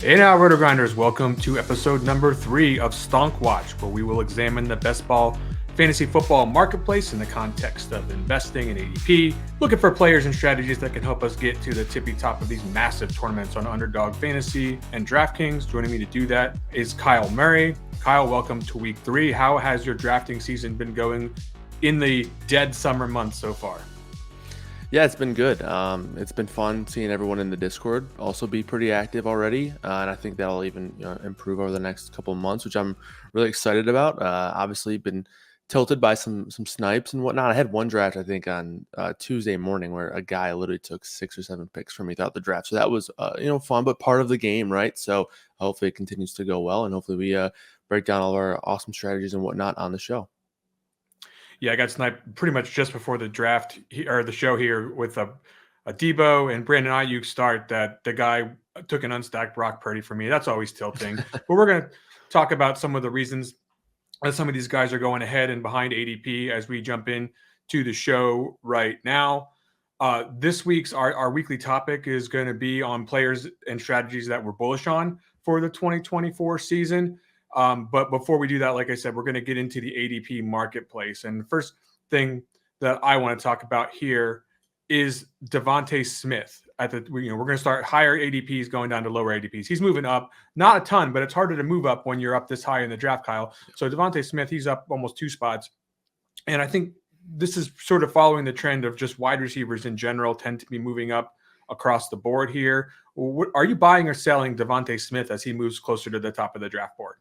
Hey now, RotoGrinders, welcome to episode number 3 of Stonk Watch, where we will examine the best ball fantasy football marketplace in the context of investing in ADP, looking for players and strategies that can help us get to the tippy top of these massive tournaments on Underdog Fantasy and DraftKings. Joining me to do that is Kyle Murray. Kyle, welcome to week 3. How has your drafting season been going in the dead summer months so far? Yeah, it's been good. It's been fun seeing everyone in the Discord also be pretty active already, and I think that'll even improve over the next couple of months, which I'm really excited about. Obviously, been tilted by some snipes and whatnot. I had one draft I think on Tuesday morning where a guy literally took 6 or 7 picks from me throughout the draft, so that was fun, but part of the game, right? So hopefully it continues to go well, and hopefully we break down all of our awesome strategies and whatnot on the show. Yeah, I got sniped pretty much just before the draft or the show here with a Debo and Brandon Ayuk start that the guy took an unstacked Brock Purdy for me. That's always tilting. But we're going to talk about some of the reasons that some of these guys are going ahead and behind ADP as we jump in to the show right now. This week's our weekly topic is going to be on players and strategies that we're bullish on for the 2024 season. But before we do that, like I said, we're going to get into the ADP marketplace. And the first thing that I want to talk about here is Devontae Smith. We're going to start higher ADPs going down to lower ADPs. He's moving up, not a ton, but it's harder to move up when you're up this high in the draft, Kyle. So Devontae Smith, he's up almost 2 spots. And I think this is sort of following the trend of just wide receivers in general tend to be moving up across the board here. Are you buying or selling Devontae Smith as he moves closer to the top of the draft board?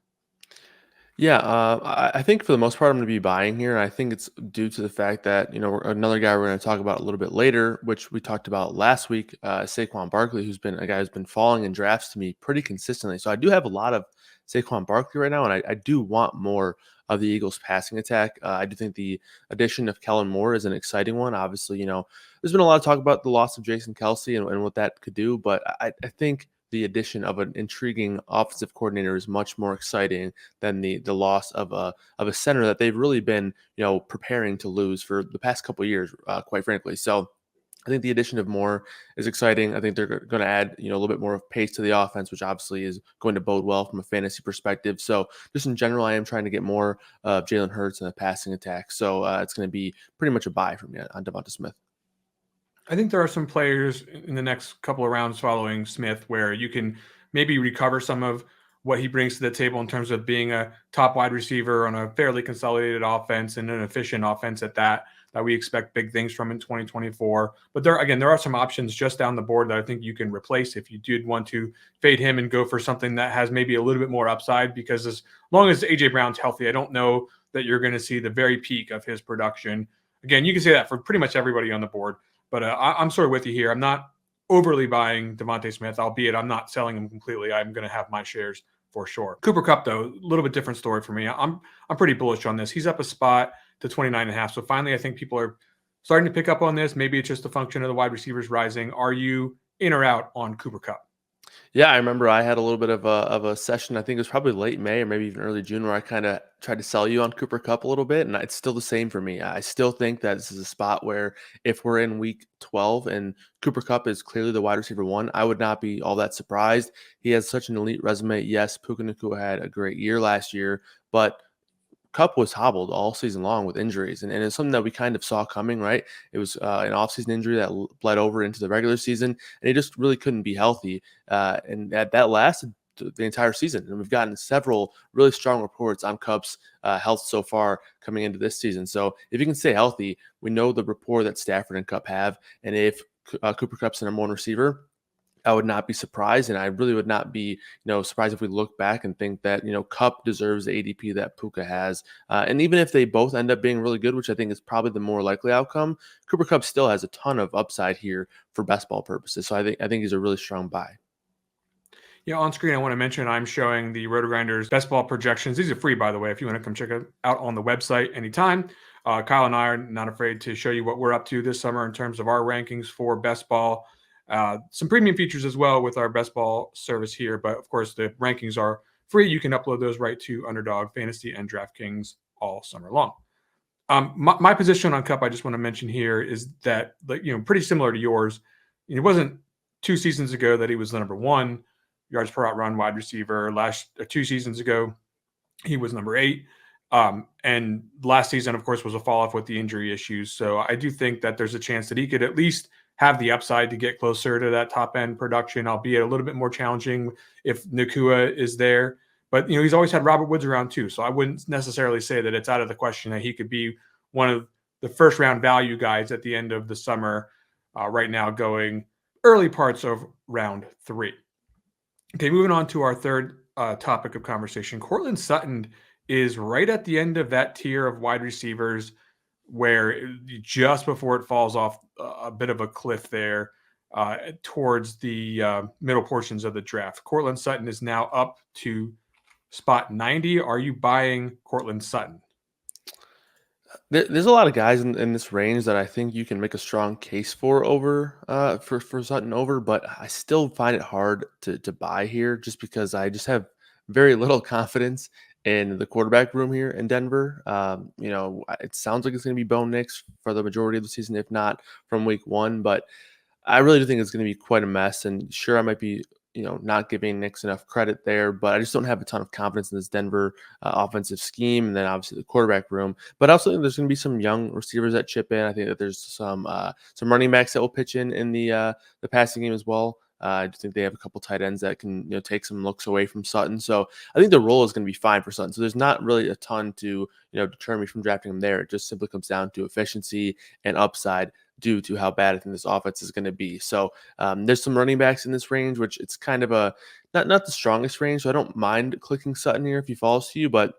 Yeah, I think for the most part, I'm going to be buying here. And I think it's due to the fact that, another guy we're going to talk about a little bit later, which we talked about last week, Saquon Barkley, who's been a guy who's been falling in drafts to me pretty consistently. So I do have a lot of Saquon Barkley right now, and I do want more of the Eagles' passing attack. I do think the addition of Kellen Moore is an exciting one. Obviously, there's been a lot of talk about the loss of Jason Kelsey and what that could do, but I think the addition of an intriguing offensive coordinator is much more exciting than the loss of a center that they've really been preparing to lose for the past couple of years, quite frankly. So I think the addition of Moore is exciting. I think they're going to add a little bit more of pace to the offense, which obviously is going to bode well from a fantasy perspective. So just in general, I am trying to get more of Jalen Hurts in a passing attack. So it's going to be pretty much a buy for me on Devonta Smith. I think there are some players in the next couple of rounds following Smith where you can maybe recover some of what he brings to the table in terms of being a top wide receiver on a fairly consolidated offense and an efficient offense at that we expect big things from in 2024. But there are some options just down the board that I think you can replace if you did want to fade him and go for something that has maybe a little bit more upside, because as long as AJ Brown's healthy, I don't know that you're going to see the very peak of his production. Again, you can say that for pretty much everybody on the board. But I'm sort of with you here. I'm not overly buying Devontae Smith, albeit I'm not selling him completely. I'm going to have my shares for sure. Cooper Kupp, though, a little bit different story for me. I'm pretty bullish on this. He's up a spot to 29.5. So finally, I think people are starting to pick up on this. Maybe it's just a function of the wide receivers rising. Are you in or out on Cooper Kupp? Yeah, I remember I had a little bit of a session. I think it was probably late May or maybe even early June where I kind of tried to sell you on Cooper Kupp a little bit, and it's still the same for me. I still think that this is a spot where if we're in week 12 and Cooper Kupp is clearly the wide receiver 1, I would not be all that surprised. He has such an elite resume. Yes, Puka Nacua had a great year last year, but Kupp was hobbled all season long with injuries, and it's something that we kind of saw coming, right? It was an offseason injury that bled over into the regular season, and he just really couldn't be healthy. And that lasted the entire season. And we've gotten several really strong reports on Kupp's health so far coming into this season. So if he can stay healthy, we know the rapport that Stafford and Kupp have. And if Cooper Kupp's the number 1 receiver, I would not be surprised, and I really would not be, surprised if we look back and think that, Kupp deserves the ADP that Puka has. And even if they both end up being really good, which I think is probably the more likely outcome, Cooper Kupp still has a ton of upside here for best ball purposes. So I think he's a really strong buy. Yeah, on screen, I want to mention I'm showing the RotoGrinders best ball projections. These are free, by the way, if you want to come check it out on the website anytime. Kyle and I are not afraid to show you what we're up to this summer in terms of our rankings for best ball. Some premium features as well with our best ball service here. But of course, the rankings are free. You can upload those right to Underdog Fantasy and DraftKings all summer long. My position on Kupp, I just want to mention here, is that, pretty similar to yours. It wasn't 2 seasons ago that he was the number 1. yards per route run wide receiver. 2 seasons ago, he was number 8. And last season, of course, was a fall off with the injury issues. So I do think that there's a chance that he could at least have the upside to get closer to that top end production, albeit a little bit more challenging if Nakua is there. But, he's always had Robert Woods around too. So I wouldn't necessarily say that it's out of the question that he could be one of the first round value guys at the end of the summer, right now going early parts of round 3. Okay, moving on to our third topic of conversation. Courtland Sutton is right at the end of that tier of wide receivers where just before it falls off a bit of a cliff there towards the middle portions of the draft. Courtland Sutton is now up to spot 90. Are you buying Courtland Sutton? There's a lot of guys in this range that I think you can make a strong case for over for Sutton over, but I still find it hard to buy here just because I just have very little confidence in the quarterback room here in Denver. It sounds like it's going to be Bo Nix for the majority of the season, if not from week 1, but I really do think it's going to be quite a mess. And sure, I might be not giving Nix enough credit there, but I just don't have a ton of confidence in this Denver offensive scheme, and then obviously the quarterback room. But also there's going to be some young receivers that chip in. I think that there's some running backs that will pitch in the passing game as well. I do think they have a couple tight ends that can take some looks away from Sutton. So I think the role is going to be fine for Sutton. So there's not really a ton to deter me from drafting him there. It just simply comes down to efficiency and upside due to how bad I think this offense is going to be. So there's some running backs in this range, which it's kind of a not the strongest range. So I don't mind clicking Sutton here if he falls to you, but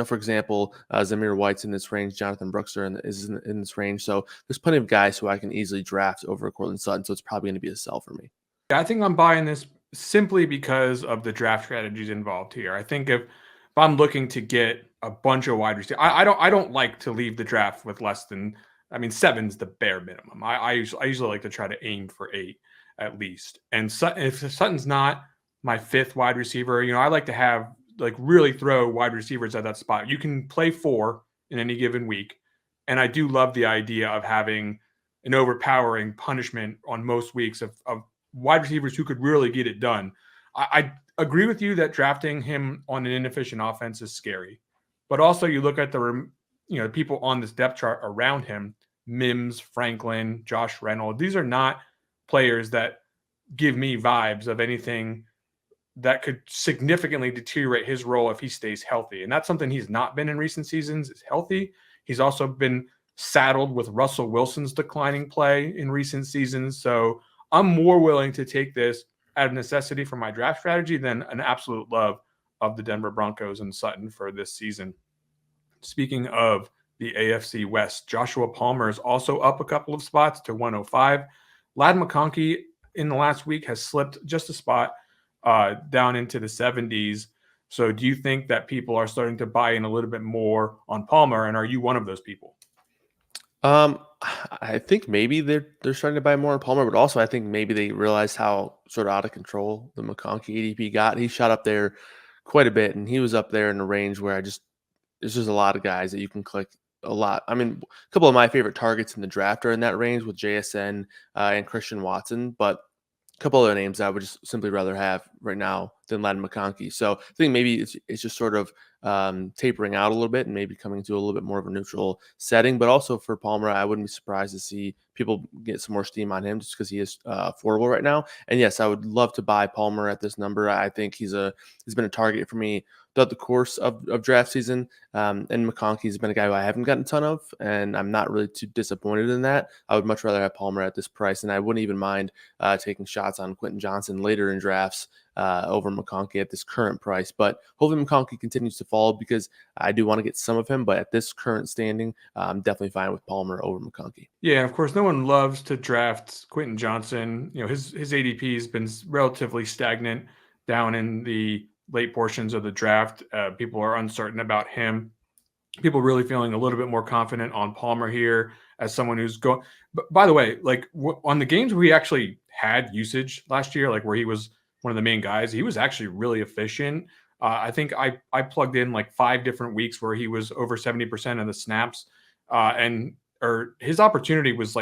for example, Zamir White's in this range, Jonathan Brooks is in this range. So there's plenty of guys who I can easily draft over Courtland Sutton. So it's probably going to be a sell for me. I think I'm buying this simply because of the draft strategies involved here. I think if I'm looking to get a bunch of wide receivers, I don't like to leave the draft with less than, 7's the bare minimum. I usually like to try to aim for 8 at least. And if Sutton's not my 5th wide receiver, I like to have really throw wide receivers at that spot. You can play 4 in any given week, and I do love the idea of having an overpowering punishment on most weeks of wide receivers who could really get it done. I agree with you that drafting him on an inefficient offense is scary, but also you look at the people on this depth chart around him: Mims, Franklin, Josh Reynolds. These are not players that give me vibes of anything that could significantly deteriorate his role if he stays healthy, and that's something he's not been in recent seasons. Is healthy. He's also been saddled with Russell Wilson's declining play in recent seasons, so I'm more willing to take this out of necessity for my draft strategy than an absolute love of the Denver Broncos and Sutton for this season. Speaking of the AFC West, Joshua Palmer is also up a couple of spots to 105. Ladd McConkey in the last week has slipped just a spot down into the 70s. So do you think that people are starting to buy in a little bit more on Palmer, and are you one of those people? I think maybe they're starting to buy more on Palmer, but also I think maybe they realized how sort of out of control the McConkey ADP got. He shot up there quite a bit, and he was up there in a range where there's just a lot of guys that you can click a lot. A couple of my favorite targets in the draft are in that range with JSN and Christian Watson, but a couple other names I would just simply rather have right now than Ladd McConkey. So I think maybe it's just sort of tapering out a little bit and maybe coming to a little bit more of a neutral setting. But also for Palmer, I wouldn't be surprised to see people get some more steam on him just because he is affordable right now. And yes, I would love to buy Palmer at this number. I think he's been a target for me throughout the course of draft season. And McConkey's been a guy who I haven't gotten a ton of, and I'm not really too disappointed in that. I would much rather have Palmer at this price, and I wouldn't even mind taking shots on Quentin Johnson later in drafts over McConkey at this current price. But hopefully McConkey continues to fall because I do want to get some of him. But at this current standing, I'm definitely fine with Palmer over McConkey. Yeah, of course, no one loves to draft Quentin Johnson. His ADP has been relatively stagnant down in the late portions of the draft. People are uncertain about him. People really feeling a little bit more confident on Palmer here as someone who's going. But by the way, on the games where he actually had usage last year, where he was one of the main guys, he was actually really efficient. I think I plugged in 5 different weeks where he was over 70% of the snaps, or his opportunity was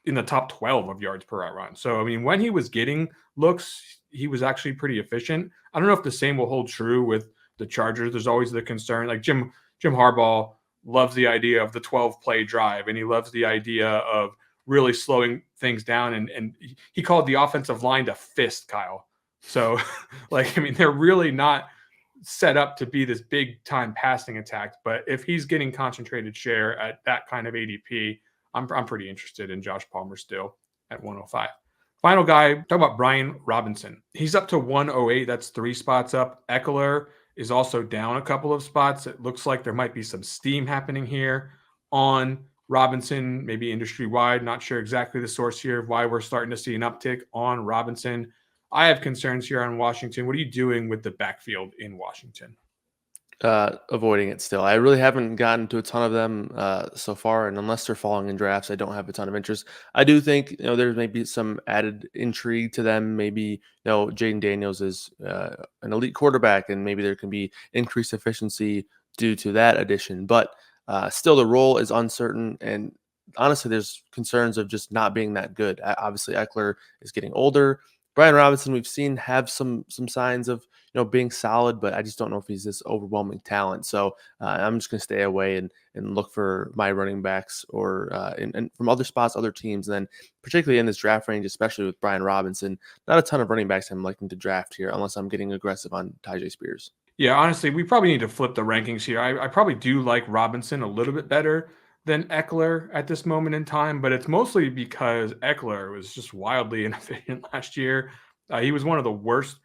in the top 12 of yards per route run. So, I mean, when he was getting looks, he was actually pretty efficient. I don't know if the same will hold true with the Chargers. There's always the concern. Like Jim Harbaugh loves the idea of the 12 play drive, and he loves the idea of really slowing things down. And he called the offensive line to fist, Kyle. So, like, I mean, they're really not set up to be this big time passing attack. But if he's getting concentrated share at that kind of ADP, I'm pretty interested in Josh Palmer still at 105. Final guy, talk about Brian Robinson. He's up to 108. That's 3 spots up. Eckler is also down a couple of spots. It looks like there might be some steam happening here on Robinson, maybe industry wide. Not sure exactly the source here of why we're starting to see an uptick on Robinson. I have concerns here on Washington. What are you doing with the backfield in Washington? Avoiding it still. I really haven't gotten to a ton of them so far, and unless they're falling in drafts, I don't have a ton of interest. I do think there may be some added intrigue to them. Maybe Jaden Daniels is an elite quarterback, and maybe there can be increased efficiency due to that addition. But still, the role is uncertain, and honestly, there's concerns of just not being that good. Obviously, Eckler is getting older. Brian Robinson, we've seen have some signs of being solid, but I just don't know if he's this overwhelming talent. So I'm just going to stay away and look for my running backs or and from other spots, other teams. And then particularly in this draft range, especially with Brian Robinson, not a ton of running backs I'm liking to draft here unless I'm getting aggressive on Tyjae Spears. Yeah, honestly, we probably need to flip the rankings here. I probably do like Robinson a little bit better than Eckler at this moment in time, but it's mostly because Eckler was just wildly inefficient last year. He was one of the worst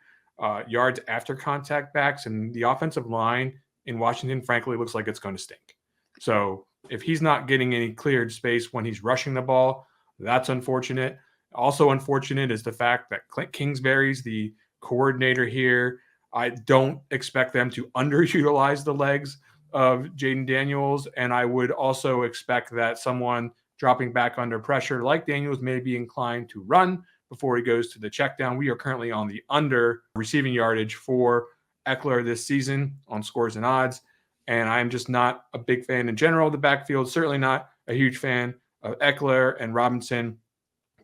yards after contact backs, and the offensive line in Washington, frankly, looks like it's going to stink. So if he's not getting any cleared space when he's rushing the ball, that's unfortunate. Also unfortunate is the fact that Clint Kingsbury's the coordinator here. I don't expect them to underutilize the legs of Jaden Daniels, and I would also expect that someone dropping back under pressure like Daniels may be inclined to run before he goes to the check down. We are currently on the under receiving yardage for Eckler this season on scores and odds, and I'm just not a big fan in general of the backfield, certainly not a huge fan of Eckler and Robinson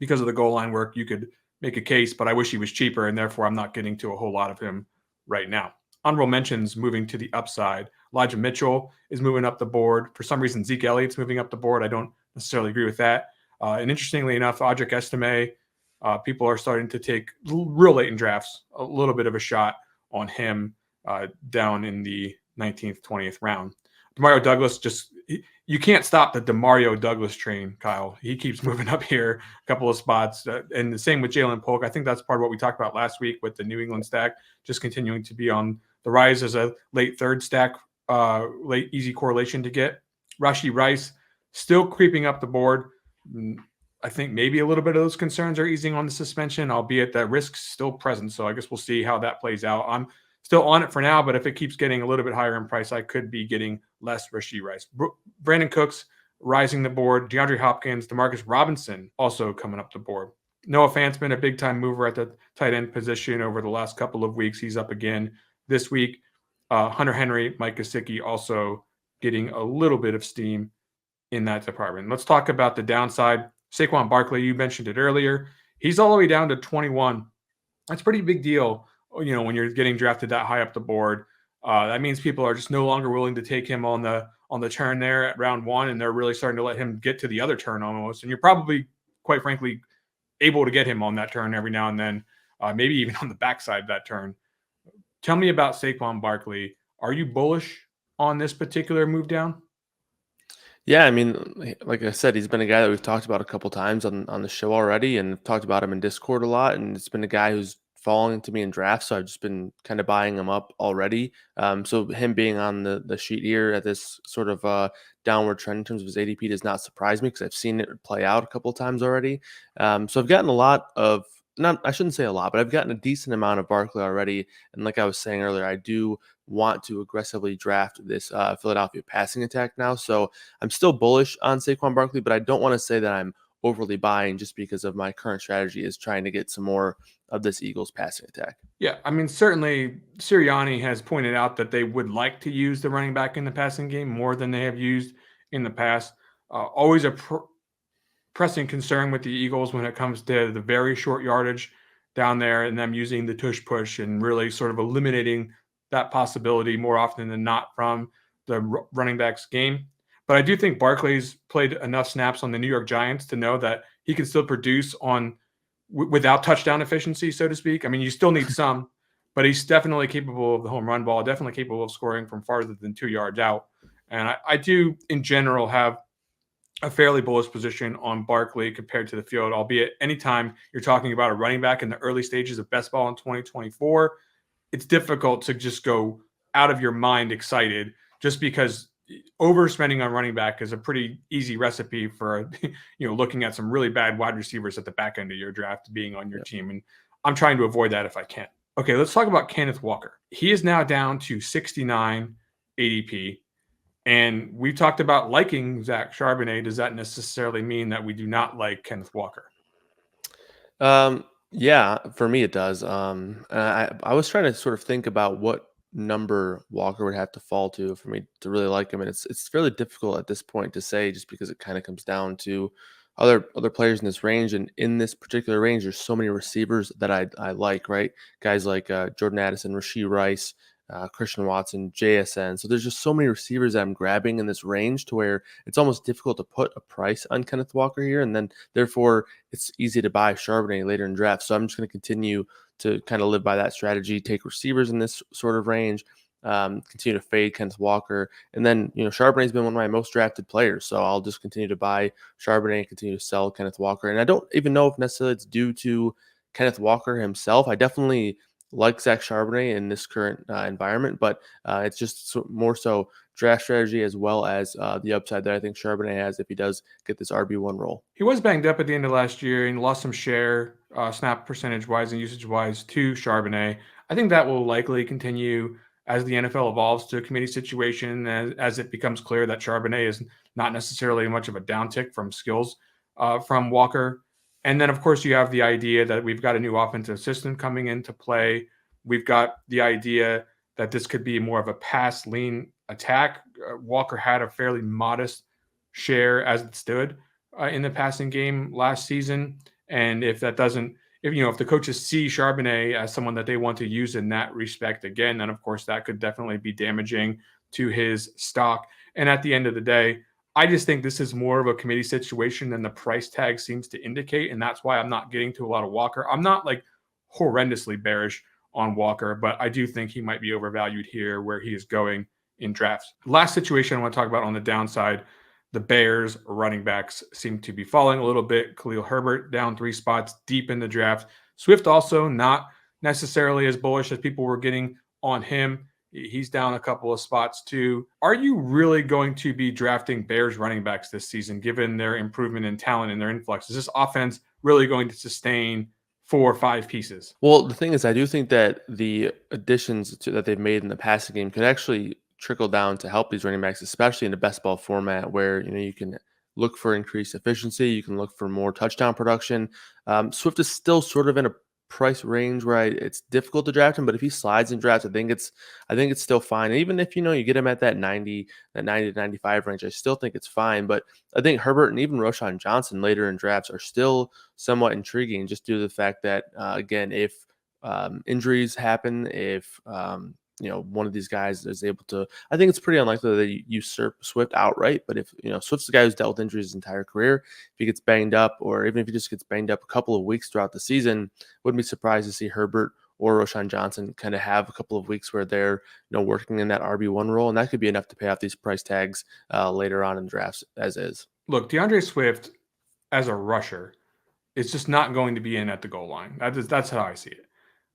because of the goal line work. You could make a case, but I wish he was cheaper, and therefore I'm not getting to a whole lot of him right now. Honorable mentions moving to the upside. Elijah Mitchell is moving up the board. For some reason, Zeke Elliott's moving up the board. I don't necessarily agree with that. And interestingly enough, Audric Estime, people are starting to take real late in drafts a little bit of a shot on him down in the 19th, 20th round. Demario Douglas, you can't stop the Demario Douglas train, Kyle. He keeps moving up here a couple of spots. And the same with Jalen Polk. I think that's part of what we talked about last week with the New England stack, just continuing to be on the rise as a late third stack, late easy correlation to get. Rashee Rice still creeping up the board. I think maybe a little bit of those concerns are easing on the suspension, albeit that risk's still present. So I guess we'll see how that plays out. I'm still on it for now, but if it keeps getting a little bit higher in price, I could be getting less Rashee Rice. Brandon Cooks rising the board. DeAndre Hopkins, Demarcus Robinson also coming up the board. Noah Fant's been a big-time mover at the tight end position over the last couple of weeks. He's up again this week. Hunter Henry, Mike Gesicki also getting a little bit of steam in that department. Let's talk about the downside. Saquon Barkley, you mentioned it earlier. He's all the way down to 21. That's a pretty big deal, when you're getting drafted that high up the board. That means people are just no longer willing to take him on the turn there at round 1, and they're really starting to let him get to the other turn almost. And you're probably, quite frankly, able to get him on that turn every now and then, maybe even on the backside of that turn. Tell me about Saquon Barkley. Are you bullish on this particular move down? Yeah, I mean, like I said, he's been a guy that we've talked about a couple times on the show already, and talked about him in Discord a lot. And it's been a guy who's falling to me in drafts, so I've just been kind of buying him up already. So him being on the sheet here at this sort of downward trend in terms of his ADP does not surprise me because I've seen it play out a couple of times already. So I've gotten a lot of I shouldn't say a lot, but I've gotten a decent amount of Barkley already. And like I was saying earlier, I do want to aggressively draft this Philadelphia passing attack now. So I'm still bullish on Saquon Barkley, but I don't want to say that I'm overly buying just because of my current strategy is trying to get some more of this Eagles passing attack. Yeah, I mean, certainly Sirianni has pointed out that they would like to use the running back in the passing game more than they have used in the past. Always pressing concern with the Eagles when it comes to the very short yardage down there and them using the tush push and really sort of eliminating that possibility more often than not from the running backs game. But I do think Barkley's played enough snaps on the New York Giants to know that he can still produce on without touchdown efficiency, so to speak. I mean, you still need some, but he's definitely capable of the home run ball, definitely capable of scoring from farther than 2 yards out. And I do, in general, have a fairly bullish position on Barkley compared to the field, albeit anytime you're talking about a running back in the early stages of best ball in 2024, it's difficult to just go out of your mind excited just because overspending on running back is a pretty easy recipe for looking at some really bad wide receivers at the back end of your draft being on your team, and I'm trying to avoid that if I can. Okay, let's talk about Kenneth Walker. He is now down to 69 ADP, and we've talked about liking Zach Charbonnet. Does that necessarily mean that we do not like Kenneth Walker? Yeah, for me it does. I was trying to sort of think about what number Walker would have to fall to for me to really like him, and it's fairly difficult at this point to say, just because it kind of comes down to other players in this range, and in this particular range, there's so many receivers that I like, right? Guys like Jordan Addison, Rashee Rice. Christian Watson, JSN. So there's just so many receivers that I'm grabbing in this range to where it's almost difficult to put a price on Kenneth Walker here. And then therefore it's easy to buy Charbonnet later in draft. So I'm just going to continue to kind of live by that strategy, take receivers in this sort of range, continue to fade Kenneth Walker. And then, Charbonnet's been one of my most drafted players. So I'll just continue to buy Charbonnet and continue to sell Kenneth Walker. And I don't even know if necessarily it's due to Kenneth Walker himself. I definitely like Zach Charbonnet in this current environment, but it's just more so draft strategy as well as the upside that I think Charbonnet has if he does get this RB1 role. He was banged up at the end of last year and lost some share, snap percentage-wise and usage-wise to Charbonnet. I think that will likely continue as the NFL evolves to a committee situation, as it becomes clear that Charbonnet is not necessarily much of a downtick from skills from Walker. And then, of course, you have the idea that we've got a new offensive system coming into play. We've got the idea that this could be more of a pass lean attack. Walker had a fairly modest share as it stood in the passing game last season. And if that doesn't, if the coaches see Charbonnet as someone that they want to use in that respect again, then of course that could definitely be damaging to his stock. And at the end of the day, I just think this is more of a committee situation than the price tag seems to indicate. And that's why I'm not getting to a lot of Walker. I'm not like horrendously bearish on Walker, but I do think he might be overvalued here where he is going in drafts. Last situation I want to talk about on the downside, the Bears running backs seem to be falling a little bit. Khalil Herbert down 3 spots deep in the draft. Swift also not necessarily as bullish as people were getting on him. He's down a couple of spots too. Are you really going to be drafting Bears running backs this season, given their improvement in talent and their influx? Is this offense really going to sustain 4 or 5 pieces? Well, the thing is, I do think that the additions that they've made in the passing game could actually trickle down to help these running backs, especially in a best ball format where you can look for increased efficiency, you can look for more touchdown production. Swift is still sort of in a price range where it's difficult to draft him, but if he slides in drafts, I think it's still fine. And even if you get him at that 90 to 95 range, I still think it's fine. But I think Herbert and even Roschon Johnson later in drafts are still somewhat intriguing, just due to the fact that again, if injuries happen, if one of these guys is able to, I think it's pretty unlikely that they usurp Swift outright. But if, Swift's the guy who's dealt with injuries his entire career, if he gets banged up, or even if he just gets banged up a couple of weeks throughout the season, wouldn't be surprised to see Herbert or Roschon Johnson kind of have a couple of weeks where they're, working in that RB1 role. And that could be enough to pay off these price tags later on in drafts as is. Look, DeAndre Swift as a rusher is just not going to be in at the goal line. That's how I see it.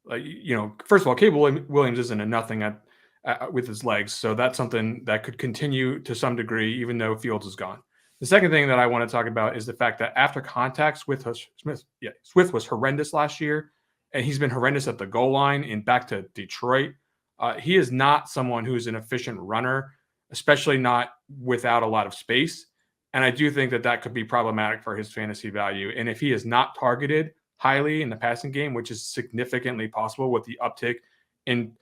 Like, first of all, Caleb Williams isn't a nothing with his legs. So that's something that could continue to some degree, even though Fields is gone. The second thing that I want to talk about is the fact that after contact, Swift was horrendous last year, and he's been horrendous at the goal line and back to Detroit. He is not someone who's an efficient runner, especially not without a lot of space. And I do think that could be problematic for his fantasy value. And if he is not targeted highly in the passing game, which is significantly possible with the uptick in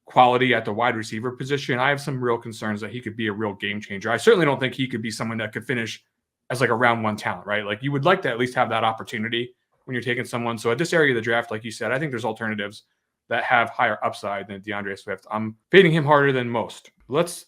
quality at the wide receiver position, I have some real concerns that he could be a real game changer. I certainly don't think he could be someone that could finish as like a round one talent, right? Like you would like to at least have that opportunity when you're taking someone. So at this area of the draft, like you said, I think there's alternatives that have higher upside than DeAndre Swift. I'm fading him harder than most. Let's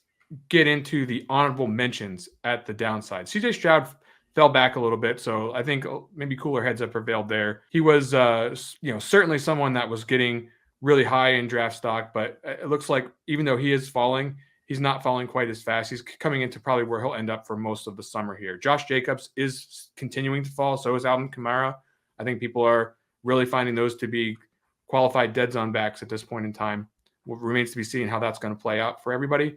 get into the honorable mentions at the downside. CJ Stroud fell back a little bit, so I think maybe cooler heads have prevailed there. He was, certainly someone that was getting really high in draft stock, but it looks like even though he is falling, he's not falling quite as fast. He's coming into probably where he'll end up for most of the summer here. Josh Jacobs is continuing to fall. So is Alvin Kamara. I think people are really finding those to be qualified dead zone backs at this point in time. What remains to be seen how that's going to play out for everybody.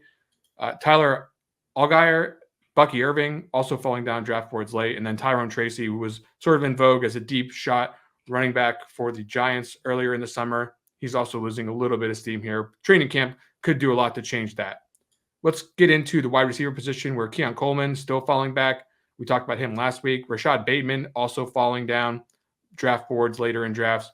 Tyler Allgeier, Bucky Irving also falling down draft boards late. And then Tyrone Tracy, who was sort of in vogue as a deep shot running back for the Giants earlier in the summer. He's also losing a little bit of steam here. Training camp could do a lot to change that. Let's get into the wide receiver position where Keon Coleman still falling back. We talked about him last week. Rashad Bateman also falling down draft boards later in drafts.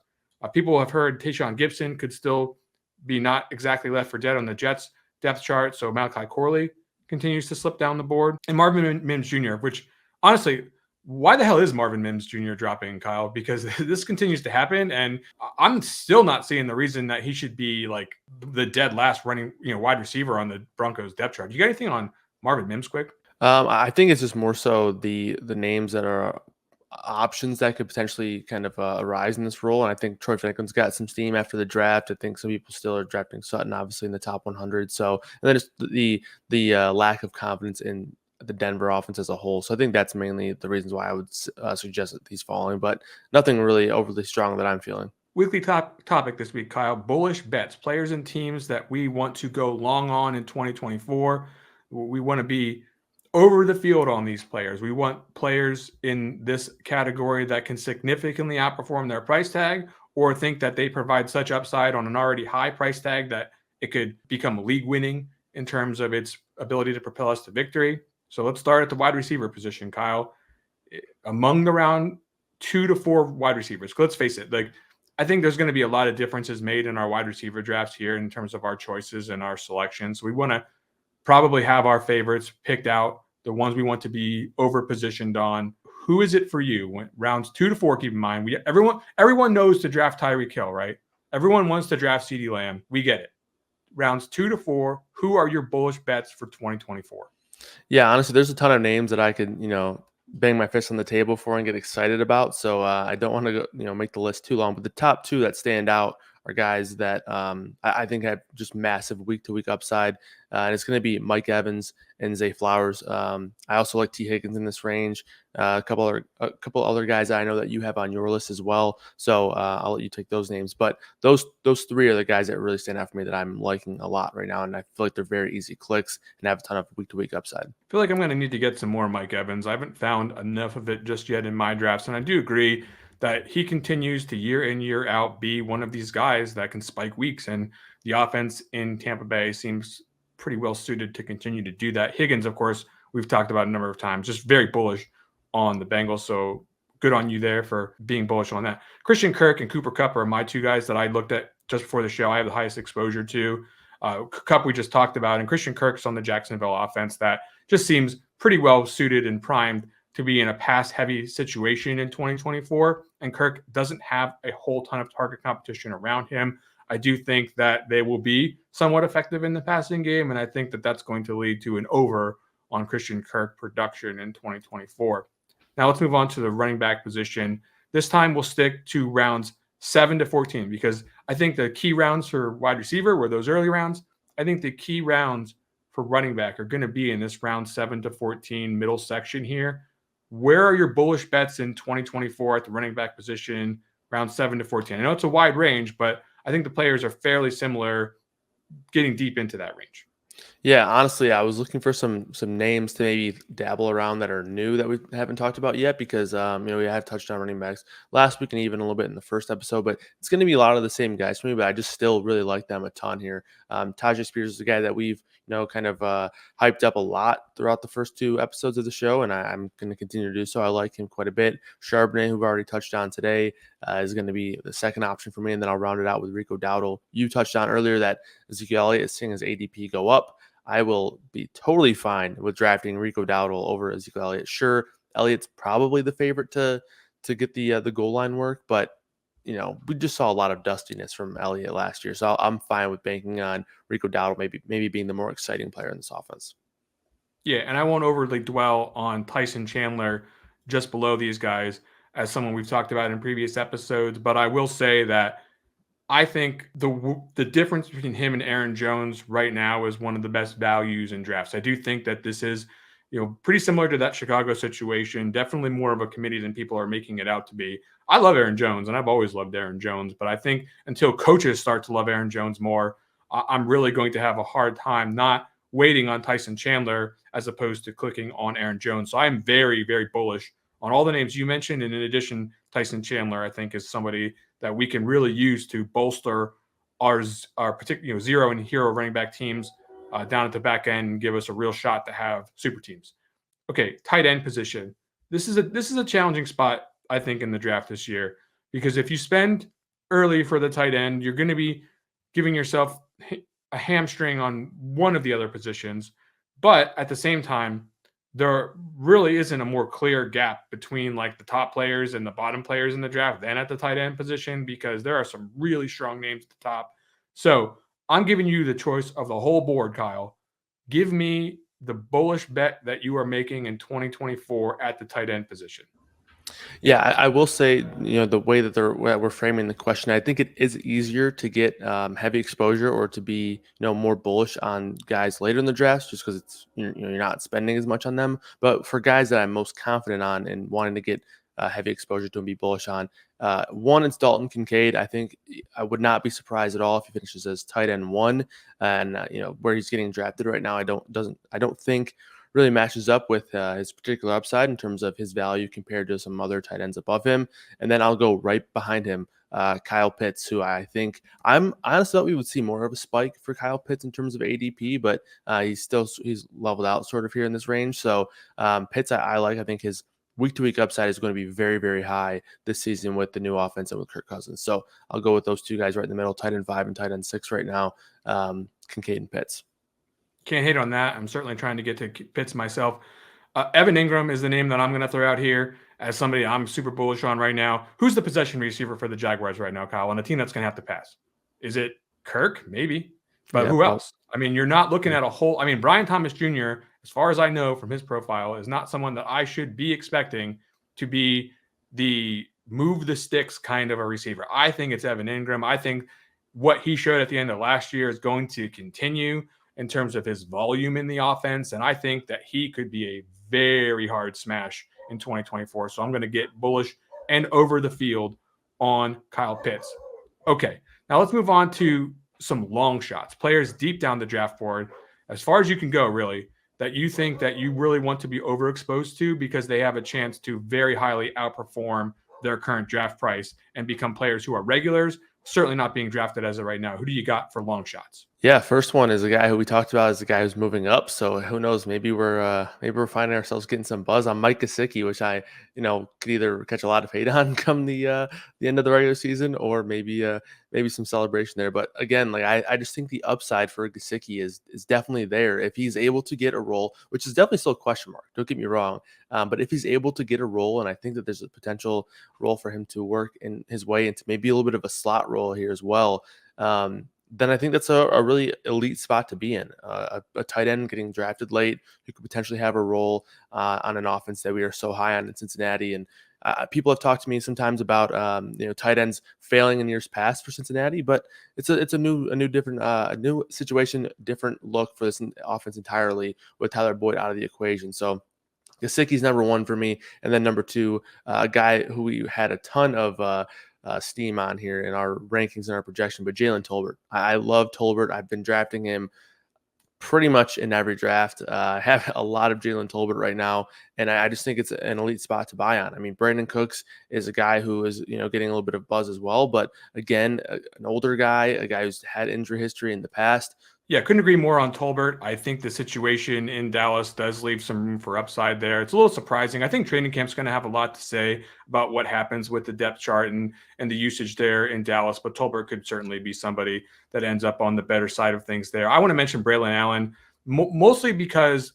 People have heard Tayshaun Gibson could still be not exactly left for dead on the Jets depth chart. So Malachi Corley continues to slip down the board. And Marvin Mims Jr., which honestly, why the hell is Marvin Mims Jr. dropping, Kyle? Because this continues to happen, and I'm still not seeing the reason that he should be like the dead last running, wide receiver on the Broncos depth chart. You got anything on Marvin Mims, quick? I think it's just more so the names that are options that could potentially kind of arise in this role. And I think Troy Franklin's got some steam after the draft. I think some people still are drafting Sutton, obviously in the top 100. So, and then just the lack of confidence in the Denver offense as a whole. So I think that's mainly the reasons why I would suggest that he's falling, but nothing really overly strong that I'm feeling. Weekly topic this week, Kyle. Bullish bets, players and teams that we want to go long on in 2024. We want to be over the field on these players. We want players in this category that can significantly outperform their price tag or think that they provide such upside on an already high price tag that it could become league winning in terms of its ability to propel us to victory. So let's start at the wide receiver position, Kyle. Among the round 2 to 4 wide receivers, let's face it, like I think there's going to be a lot of differences made in our wide receiver drafts here in terms of our choices and our selections. We want to probably have our favorites picked out, the ones we want to be over positioned on. Who is it for you? When rounds 2 to 4, keep in mind, everyone knows to draft Tyreek Hill, right? Everyone wants to draft CeeDee Lamb. We get it. Rounds 2 to 4, who are your bullish bets for 2024? Yeah, honestly, there's a ton of names that I could, bang my fist on the table for and get excited about. So I don't want to go, make the list too long, but the top 2 that stand out are guys that I think have just massive week-to-week upside. And it's going to be Mike Evans and Zay Flowers. I also like T. Higgins in this range. A couple other guys I know that you have on your list as well. So I'll let you take those names. But those 3 are the guys that really stand out for me that I'm liking a lot right now. And I feel like they're very easy clicks and have a ton of week-to-week upside. I feel like I'm going to need to get some more Mike Evans. I haven't found enough of it just yet in my drafts. And I do agree that he continues to year in, year out be one of these guys that can spike weeks. And the offense in Tampa Bay seems pretty well suited to continue to do that. Higgins, of course, we've talked about a number of times, just very bullish on the Bengals. So good on you there for being bullish on that. Christian Kirk and Cooper Kupp are my 2 guys that I looked at just before the show. I have the highest exposure to. Kupp we just talked about, and Christian Kirk's on the Jacksonville offense that just seems pretty well suited and primed to be in a pass-heavy situation in 2024, and Kirk doesn't have a whole ton of target competition around him. I do think that they will be somewhat effective in the passing game, and I think that that's going to lead to an over on Christian Kirk production in 2024. Now let's move on to the running back position. This time we'll stick to rounds 7 to 14 because I think the key rounds for wide receiver were those early rounds. I think the key rounds for running back are going to be in this round 7 to 14 middle section here. Where are your bullish bets in 2024 at the running back position, round 7 to 14? I know it's a wide range, but I think the players are fairly similar getting deep into that range. Yeah, honestly, I was looking for some names to maybe dabble around that are new that we haven't talked about yet because we have touched on running backs last week and even a little bit in the first episode, but it's going to be a lot of the same guys for me. But I just still really like them a ton here. Tajay Spears is a guy that we've kind of hyped up a lot throughout the first 2 episodes of the show, and I'm going to continue to do so. I like him quite a bit. Charbonnet, who we've already touched on today, is going to be the second option for me, and then I'll round it out with Rico Dowdle. You touched on earlier that Ezekiel Elliott is seeing his ADP go up. I will be totally fine with drafting Rico Dowdle over Ezekiel Elliott. Sure, Elliott's probably the favorite to get the goal line work, but we just saw a lot of dustiness from Elliott last year, so I'm fine with banking on Rico Dowdle maybe being the more exciting player in this offense. Yeah, and I won't overly dwell on Tyson Chandler just below these guys as someone we've talked about in previous episodes, but I will say that I think the difference between him and Aaron Jones right now is one of the best values in drafts. I do think that this is, pretty similar to that Chicago situation. Definitely more of a committee than people are making it out to be. I love Aaron Jones, and I've always loved Aaron Jones, but I think until coaches start to love Aaron Jones more, I'm really going to have a hard time not waiting on Tyson Chandler as opposed to clicking on Aaron Jones. So I'm very, very bullish on all the names you mentioned, and in addition, Tyson Chandler, I think, is somebody that we can really use to bolster our particular zero and hero running back teams down at the back end and give us a real shot to have super teams. Okay, tight end position. This is a challenging spot, I think, in the draft this year, because if you spend early for the tight end, you're going to be giving yourself a hamstring on one of the other positions. But at the same time, there really isn't a more clear gap between like the top players and the bottom players in the draft than at the tight end position, because there are some really strong names at the top. So I'm giving you the choice of the whole board, Kyle. Give me the bullish bet that you are making in 2024 at the tight end position. Yeah, I will say, the way that we're framing the question, I think it is easier to get heavy exposure or to be, more bullish on guys later in the draft, just because it's you're not spending as much on them. But for guys that I'm most confident on and wanting to get heavy exposure to and be bullish on, one, it's Dalton Kincaid. I think I would not be surprised at all if he finishes as tight end 1, and where he's getting drafted right now, I don't think really matches up with his particular upside in terms of his value compared to some other tight ends above him. And then I'll go right behind him, Kyle Pitts, who I think I'm honestly thought we would see more of a spike for Kyle Pitts in terms of ADP, but he's leveled out sort of here in this range. So Pitts, I like. I think his week-to-week upside is going to be very, very high this season with the new offense and with Kirk Cousins. So I'll go with those two guys right in the middle, tight end 5 and tight end 6 right now, Kincaid and Pitts. Can't hate on that. I'm certainly trying to get to Pitts myself. Evan Ingram is the name that I'm going to throw out here as somebody I'm super bullish on right now. Who's the possession receiver for the Jaguars right now, Kyle, on a team that's going to have to pass? Is it Kirk? Maybe. But Yeah, who else? I mean, you're not looking at a whole – I mean, Brian Thomas Jr., as far as I know from his profile, is not someone that I should be expecting to be the move the sticks kind of a receiver. I think it's Evan Ingram. I think what he showed at the end of last year is going to continue in terms of his volume in the offense. And I think that he could be a very hard smash in 2024. So I'm going to get bullish and over the field on Kyle Pitts. Okay, now let's move on to some long shots, players deep down the draft board, as far as you can go, really, that you think that you really want to be overexposed to because they have a chance to very highly outperform their current draft price and become players who are regulars, certainly not being drafted as of right now. Who do you got for long shots? Yeah, first one is a guy who we talked about as a guy who's moving up. So who knows? Maybe we're finding ourselves getting some buzz on Mike Gesicki, which I could either catch a lot of hate on come the end of the regular season, or maybe some celebration there. But again, like I just think the upside for Gesicki is definitely there if he's able to get a role, which is definitely still a question mark. Don't get me wrong, but if he's able to get a role, and I think that there's a potential role for him to work in his way into maybe a little bit of a slot role here as well. Then I think that's a really elite spot to be in. A tight end getting drafted late who could potentially have a role on an offense that we are so high on in Cincinnati. And people have talked to me sometimes about tight ends failing in years past for Cincinnati, but it's a new situation, different look for this offense entirely with Tyler Boyd out of the equation. So Gesicki's number 1 for me, and then number 2, a guy who we had a ton of steam on here in our rankings and our projection, but Jalen Tolbert. I love Tolbert. I've been drafting him pretty much in every draft. I have a lot of Jalen Tolbert right now, and I just think it's an elite spot to buy on. I mean, Brandon Cooks is a guy who is getting a little bit of buzz as well, but again, an older guy, a guy who's had injury history in the past. Yeah, couldn't agree more on Tolbert. I think the situation in Dallas does leave some room for upside there. It's a little surprising. I think training camp's going to have a lot to say about what happens with the depth chart and the usage there in Dallas, but Tolbert could certainly be somebody that ends up on the better side of things there. I want to mention Braylon Allen, mostly because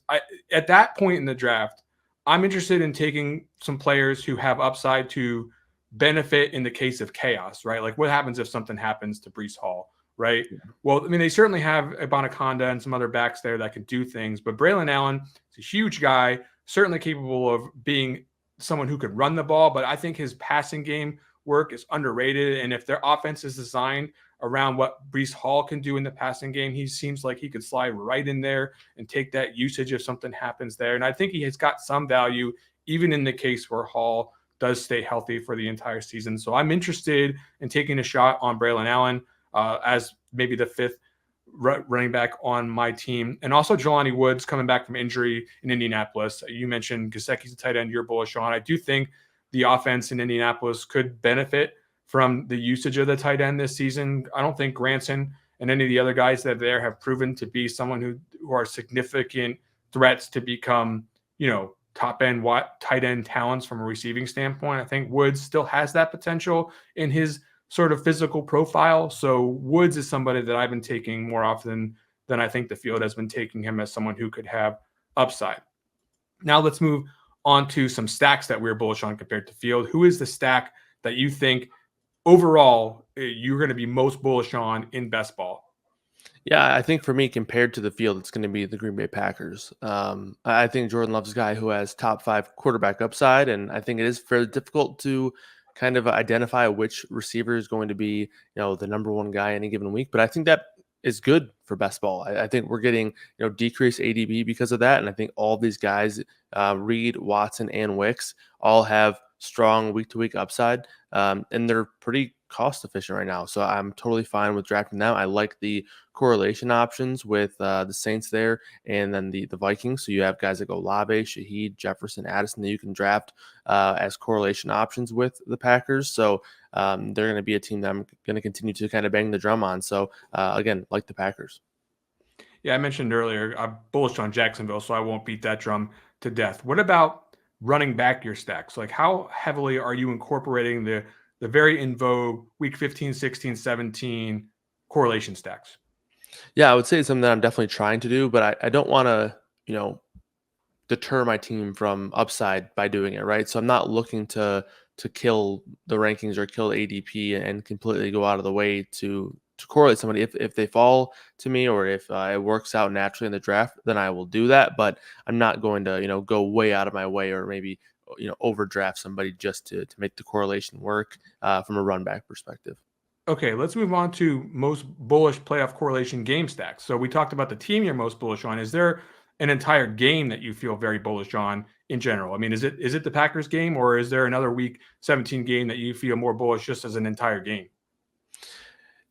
at that point in the draft, I'm interested in taking some players who have upside to benefit in the case of chaos, right? Like what happens if something happens to Breece Hall, right? Well, I mean, they certainly have Ibanaconda and some other backs there that can do things, but Braylon Allen is a huge guy, certainly capable of being someone who could run the ball, but I think his passing game work is underrated. And if their offense is designed around what Breece Hall can do in the passing game, he seems like he could slide right in there and take that usage if something happens there. And I think he has got some value, even in the case where Hall does stay healthy for the entire season. So I'm interested in taking a shot on Braylon Allen as maybe the fifth running back on my team. And also Jelani Woods coming back from injury in Indianapolis. You mentioned Gesicki's a tight end you're bullish on. I do think the offense in Indianapolis could benefit from the usage of the tight end this season. I don't think Granson and any of the other guys that are there have proven to be someone who are significant threats to become, top end tight end talents from a receiving standpoint. I think Woods still has that potential in his sort of physical profile. So Woods is somebody that I've been taking more often than I think the field has been taking him as someone who could have upside. Now let's move on to some stacks that we're bullish on compared to field. Who is the stack that you think overall you're going to be most bullish on in best ball? Yeah, I think for me, compared to the field, it's going to be the Green Bay Packers. I think Jordan Love's a guy who has top 5 quarterback upside, and I think it is fairly difficult to kind of identify which receiver is going to be, the number one guy any given week. But I think that is good for best ball. I think we're getting, decreased ADP because of that, and I think all these guys, Reed, Watson, and Wicks, all have strong week-to-week upside, and they're pretty cost efficient right now. So I'm totally fine with drafting them. I like the correlation options with the Saints there, and then the Vikings. So you have guys like Olave, Shaheed, Jefferson, Addison that you can draft as correlation options with the Packers. So they're going to be a team that I'm going to continue to kind of bang the drum on. So again, like the Packers. Yeah, I mentioned earlier, I'm bullish on Jacksonville, so I won't beat that drum to death. What about running back your stacks? Like how heavily are you incorporating the very in vogue week 15, 16, 17 correlation stacks? Yeah, I would say it's something that I'm definitely trying to do, but I don't want to, deter my team from upside by doing it, right? So I'm not looking to kill the rankings or kill the ADP and completely go out of the way to correlate somebody. If they fall to me or if it works out naturally in the draft, then I will do that. But I'm not going to, go way out of my way or maybe, overdraft somebody just to make the correlation work from a run back perspective. Okay, let's move on to most bullish playoff correlation game stacks. So we talked about the team you're most bullish on. Is there an entire game that you feel very bullish on in general? I mean, is it the Packers game, or is there another week 17 game that you feel more bullish just as an entire game?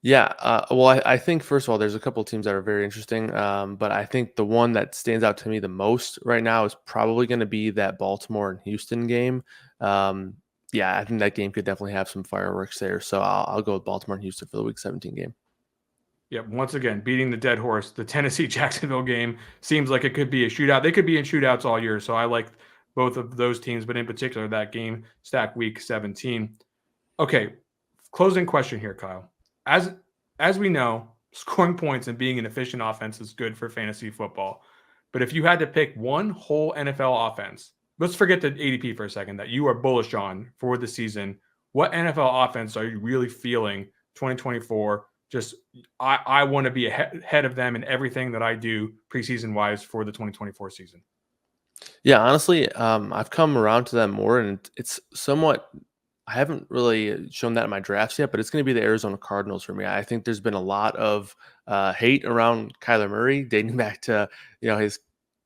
Yeah, well, I think first of all, there's a couple of teams that are very interesting, but I think the one that stands out to me the most right now is probably going to be that Baltimore and Houston game. Yeah, I think that game could definitely have some fireworks there. So I'll go with Baltimore and Houston for the Week 17 game. Yep. Once again, beating the dead horse. The Tennessee Jacksonville game seems like it could be a shootout. They could be in shootouts all year. So I like both of those teams, but in particular that game stack week 17. Okay. Closing question here, Kyle. As we know, scoring points and being an efficient offense is good for fantasy football. But if you had to pick one whole NFL offense, let's forget the ADP for a second, that you are bullish on for the season, what NFL offense are you really feeling 2024? Just I want to be ahead of them in everything that I do preseason wise for the 2024 season. Yeah, honestly, I've come around to them more, and it's somewhat. I haven't really shown that in my drafts yet, but it's going to be the Arizona Cardinals for me. I think there's been a lot of hate around Kyler Murray dating back to his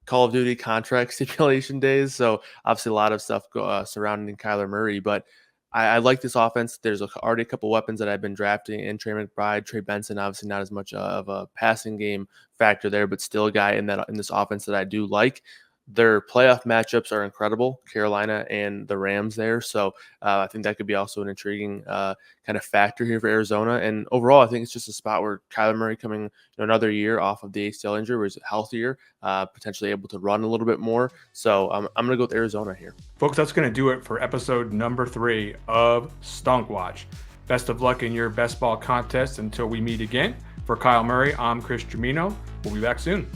Call of Duty contract stipulation days. So obviously a lot of stuff surrounding Kyler Murray, but I like this offense. There's already a couple weapons that I've been drafting in Trey McBride, Trey Benson. Obviously not as much of a passing game factor there, but still a guy in this offense that I do like. Their playoff matchups are incredible, Carolina and the Rams there. So I think that could be also an intriguing kind of factor here for Arizona. And overall, I think it's just a spot where Kyler Murray coming another year off of the ACL injury, where he's healthier, potentially able to run a little bit more. So I'm going to go with Arizona here. Folks, that's going to do it for episode number 3 of Stonk Watch. Best of luck in your best ball contest until we meet again. For Kyle Murray, I'm Chris Gimino. We'll be back soon.